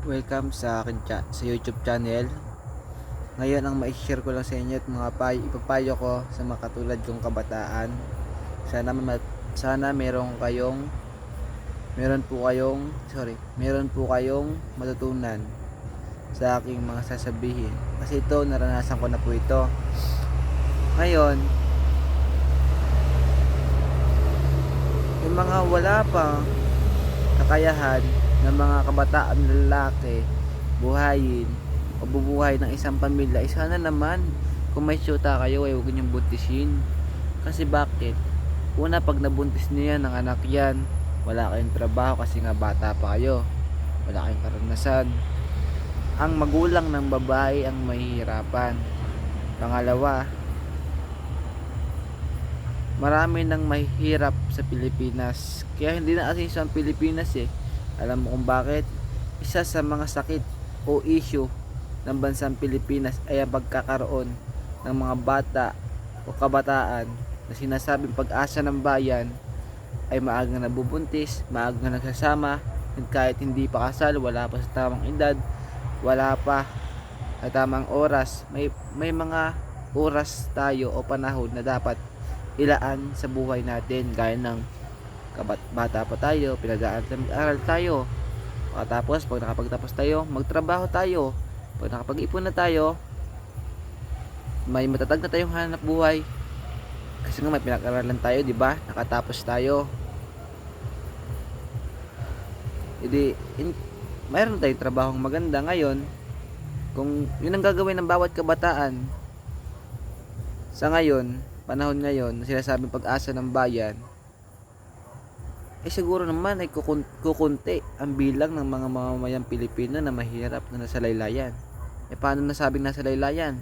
Welcome sa akin sa YouTube channel. Ngayon ang mai-share ko lang sa inyo at mga ipapayo ko sa mga katulad kong kabataan. Sana meron po kayong matutunan sa aking mga sasabihin. Kasi ito naranasan ko na po ito. Ngayon, yung mga wala pang kakayahan ng mga kabataan lalaki buhayin o bubuhay ng isang pamilya, sana naman kung may syuta kayo ay huwag niyong buntisin. Kasi bakit? Una, pag nabuntis niya ng anak yan, wala kayong trabaho kasi nga bata pa kayo, wala kayong karanasan. Ang magulang ng babae ang mahihirapan. Pangalawa, marami nang mahihirap sa Pilipinas. Kaya hindi na asin ang Pilipinas eh. Alam mo kung bakit? Isa sa mga sakit o issue ng bansang Pilipinas ay ang pagkakaroon ng mga bata o kabataan na sinasabing pag-asa ng bayan ay maagang nabubuntis, maagang nagsasama, kahit hindi pa kasal, wala pa sa tamang edad, wala pa sa tamang oras. May mga oras tayo o panahon na dapat ilaan sa buhay natin, gaya ng bata pa tayo, pinag-aaral tayo. Tapos pag nakapagtapos tayo, magtrabaho tayo. Pag nakapag-ipon na tayo, may matatag na tayong hanap buhay. Kasi nga may pinag-aralan tayo, di ba? Nakatapos tayo. Mayroon tayong trabahong maganda ngayon. Kung yun ang gagawin ng bawat kabataan sa ngayon, panahon ngayon, na sinasabing pag-asa ng bayan, siguro naman ay kukunti ang bilang ng mga mamamayang Pilipino na mahirap na nasa laylayan. Paano nasabing nasa laylayan?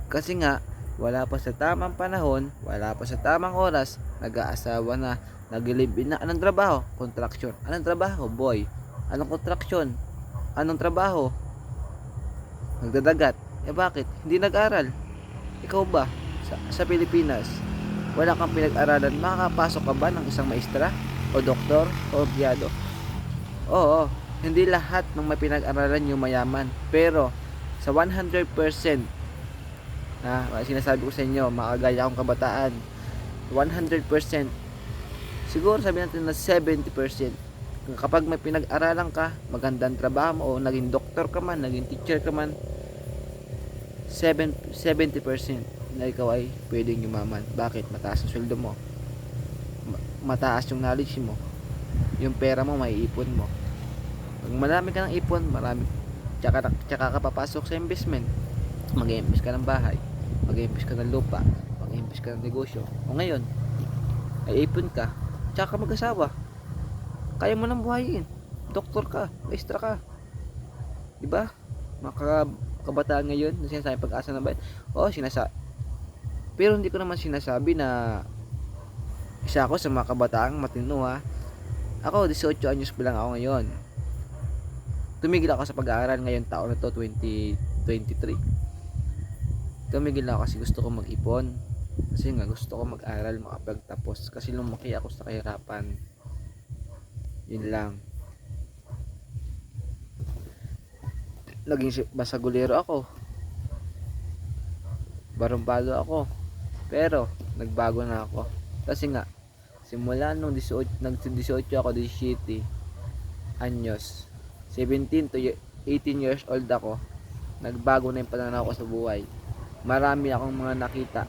Kasi nga wala pa sa tamang panahon, wala pa sa tamang oras, nag-aasawa na, nag-live-in na. Anong trabaho? Construction. Anong trabaho? Boy. Anong construction? Anong trabaho? Nagdadagat. Bakit? Hindi nag-aral. Ikaw ba sa Pilipinas, wala kang pinag-aralan, makakapasok ka ba ng isang maestra o doktor o empleyado? Oo, hindi lahat ng may pinag-aralan yung mayaman, pero sa 100% na sinasabi ko sa inyo, makagaya akong kabataan, 100%, siguro sabihin natin na 70%, kapag may pinag-aralan ka, magandang trabaho mo, o naging doktor ka man, naging teacher ka man, 70% na ikaw ay pwedeng yumaman. Bakit? Mataas ang sweldo mo, mataas yung knowledge mo, yung pera mo maiipon mo. Pag marami ka ng ipon, tsaka ka papasok sa investment, mag-i-invest ka ng bahay, mag-i-invest ka ng lupa, mag-i-invest ka ng negosyo. O ngayon ay ipon ka, tsaka ka mag-asawa, kaya mo nang buhayin, doktor ka, maestra ka, diba? Mga kabataan ngayon na sinasabi pag-asa ng bayan, pero hindi ko naman sinasabi na isa ako sa mga kabataang matino ha. Ako 18 anyos pa lang ako ngayon. Tumigil ako sa pag-aaral ngayong taon na to, 2023. Tumigil ako kasi gusto ko mag-ipon. Kasi nga gusto ko mag-aral, makapagtapos. Kasi lumaki ako sa kahirapan. Yun lang. Naging basagulero ako. Barumbado ako. Pero nagbago na ako. Kasi nga simula nung 18 ako, 17 anyos, 17 to 18 years old ako, nagbago na yung pananaw ko sa buhay. Marami akong mga nakita,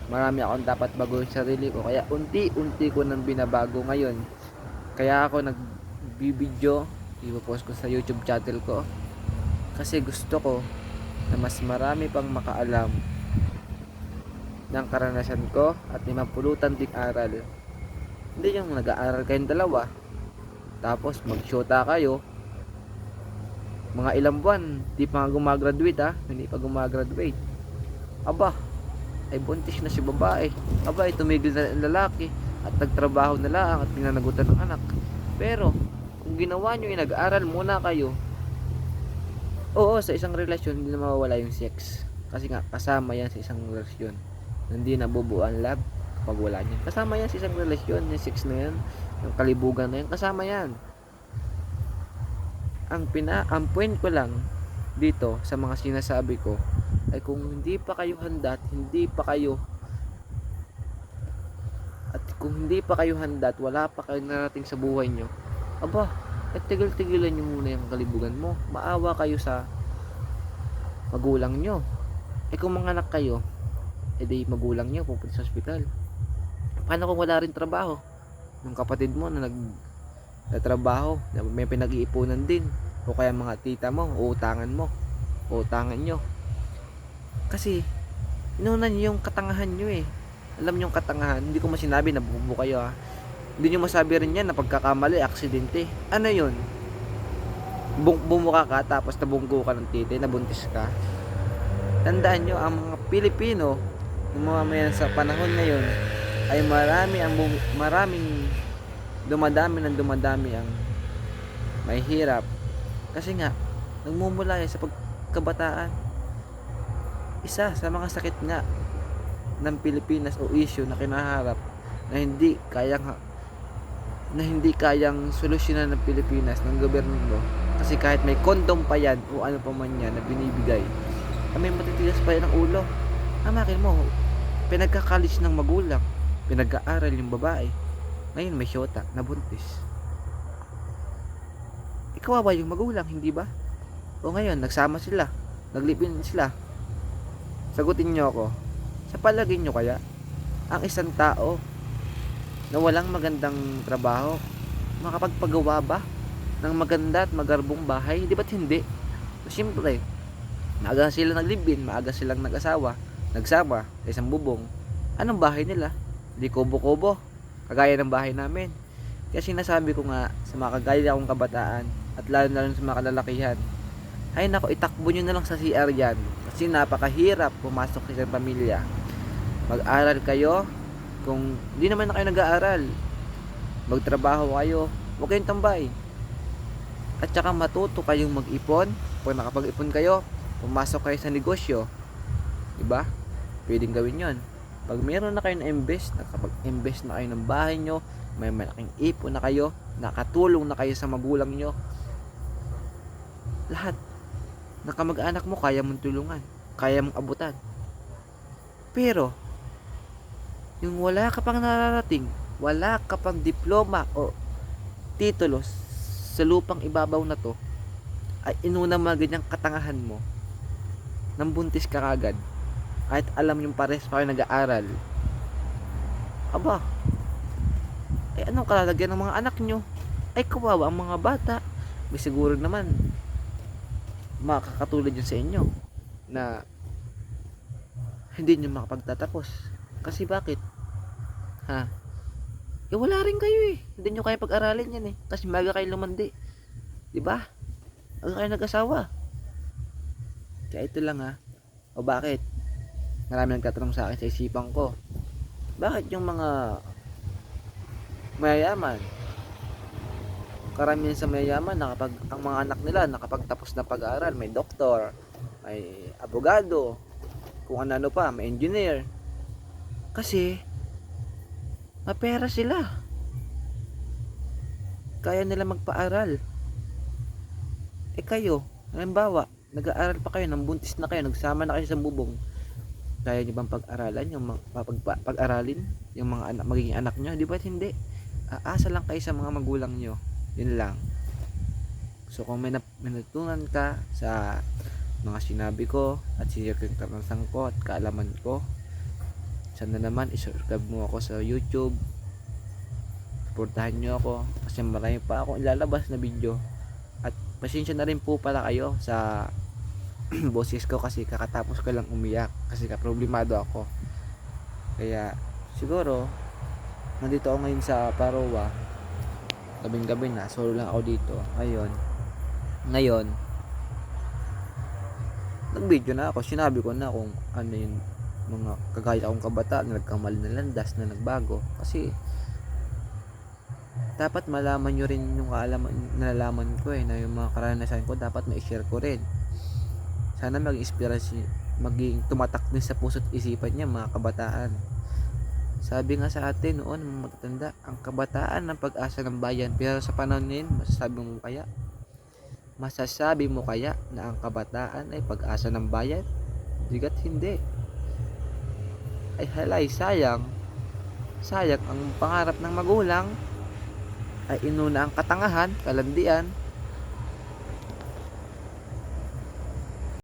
marami akong dapat baguhin sa sarili ko, kaya unti-unti ko nang binabago ngayon. Kaya ako nagbibideo, ipopost ko sa YouTube channel ko, kasi gusto ko na mas marami pang makaalam ng karanasan ko at may mapulutan ding aral. Hindi yung nag-aaral kayong dalawa tapos mag-shota kayo mga ilang buwan, di pa gumagraduate hindi pa gumagraduate. Aba, ay buntis na si babae. Aba, ay tumigil na ang lalaki at nagtrabaho na lang at pinanagutan ng anak. Pero kung ginawa nyo yung nag-aaral muna kayo, oo, sa isang relasyon hindi na mawawala yung sex. Kasi nga kasama yan sa isang relasyon. Hindi nabubuo ang love kapag wala niyan. Kasama yan sa isang relasyon, yung sex na yan, yung kalibugan na yan, kasama yan. ang point ko lang dito sa mga sinasabi ko ay kung hindi pa kayo handa at wala pa kayong narating sa buhay nyo, aba, at tigil-tigilan nyo muna yung kalibugan mo. Maawa kayo sa magulang nyo. Kung mga anak kayo, edi magulang nyo pupunta sa ospital. Paano kung wala rin trabaho? Yung kapatid mo na nagtatrabaho, na may pinag-iipunan din, o kaya mga tita mo, uutangan nyo. Kasi inunan nyo yung katangahan nyo eh. Alam nyo yung katangahan, hindi ko masinabi na bubo kayo ha. Hindi nyo masabi rin yan na pagkakamali, aksidente. Ano yun? Bumuka ka tapos nabunggo ka ng titi, nabuntis ka. Tandaan nyo, ang mga Pilipino, yung mga mayan sa panahon ngayon, ay maraming dumadami ang may hirap. Kasi nga, nagmumula yan sa pagkabataan. Isa sa mga sakit nga ng Pilipinas o issue na kinaharap na hindi kayang solusyonan ng Pilipinas, ng gobyerno. Kasi kahit may kondom pa yan o ano pa man yan na binibigay, may matitigas pa yan ang ulo. Amakin mo, pinagka-college ng magulang, pinag-aaral yung babae, ngayon may syota, nabuntis. Ikaw ba yung magulang, hindi ba? O ngayon, nagsama sila, naglipin sila. Sagutin nyo ako, sa palagay nyo kaya, ang isang tao na walang magandang trabaho, makapagpagawa ba ng maganda at magarbong bahay? Di ba't hindi? Siyempre, maaga sila naglibin, maaga silang nag-asawa, nagsama sa isang bubong. Anong bahay nila? Di kubo-kubo, kagaya ng bahay namin. Kaya sinasabi ko nga sa mga kagaya akong kabataan at lalo sa mga kalalakihan, ay nako, itakbo nyo na lang sa CR yan. Kasi napakahirap pumasok sa isang pamilya. Mag-aral kayo. Kung di naman na kayo nag-aaral, magtrabaho kayo, huwag kayong tambay. At saka matuto kayong mag-ipon. Pag nakapag-ipon kayo, pumasok kayo sa negosyo, diba? Pwedeng gawin yon. Pag meron na kayo na invest, nakapag-invest na kayo ng bahay nyo, may malaking ipon na kayo, nakatulong na kayo sa magulang nyo, lahat na kamag-anak mo kaya mong tulungan, kaya mong abutan. Pero yung wala ka pang nararating, wala ka pang diploma o titulo sa lupang ibabaw na to, ay inuna mga ganyang katangahan mo, nang buntis ka kagad, kahit alam yung pares pa kayo nag-aaral. Aba, ay anong kalalagyan ng mga anak nyo? Ay kawawa ang mga bata. May siguro naman makakatulad yun sa inyo na hindi nyo makapagtatapos. Kasi bakit? Wala rin kayo eh. Hindi nyo kaya pag-aralin yan eh. Kasi maga kayo lumandi. Diba? Aga kayo nag-asawa. Kaya ito lang O bakit? Marami nagtatanong sa akin sa isipan ko. Bakit yung mga mayayaman, karamihan sa mayayaman, ang mga anak nila nakapagtapos na pag-aaral, may doktor, may abogado, kung ano pa, may engineer. Kasi mapera sila, kaya nila magpaaral. Kayo, halimbawa, nag-aaral pa kayo, nang buntis na kayo, nagsama na kayo sa bubong, kaya nyo bang pag-aralan pag-aralin yung mga anak, magiging anak nyo? Di ba hindi? Aasa lang kayo sa mga magulang nyo. Yun lang. So kung may natutunan ka sa mga sinabi ko at sinir ko yung karanasan ko at kaalaman ko, sana naman isubscribe mo ako sa YouTube, supportahan nyo ako kasi marami pa akong ilalabas na video. At pasensya na rin po pala kayo sa boses ko kasi kakatapos ko lang umiyak kasi problemado ako. Kaya siguro nandito ako ngayon sa Paroa, gabing-gabi na, solo lang ako dito. Ngayon nag-video na ako, sinabi ko na kung ano yung mga kagaya akong kabataan na nagkamali na landas na nagbago. Kasi dapat malaman nyo rin yung nalalaman ko na yung mga karanasan ko dapat ma-share ko rin. Sana maging inspirasyon, maging tumatak din sa puso't isipan niya mga kabataan. Sabi nga sa atin noon, mga matatanda, ang kabataan ng pag-asa ng bayan. Pero sa panahon ngayon, masasabi mo kaya Masasabi mo kaya na ang kabataan ay pag-asa ng bayan? Bigat hindi. Ay halay, sayang. Sayang ang pangarap ng magulang ay inuna ang katangahan, kalandian,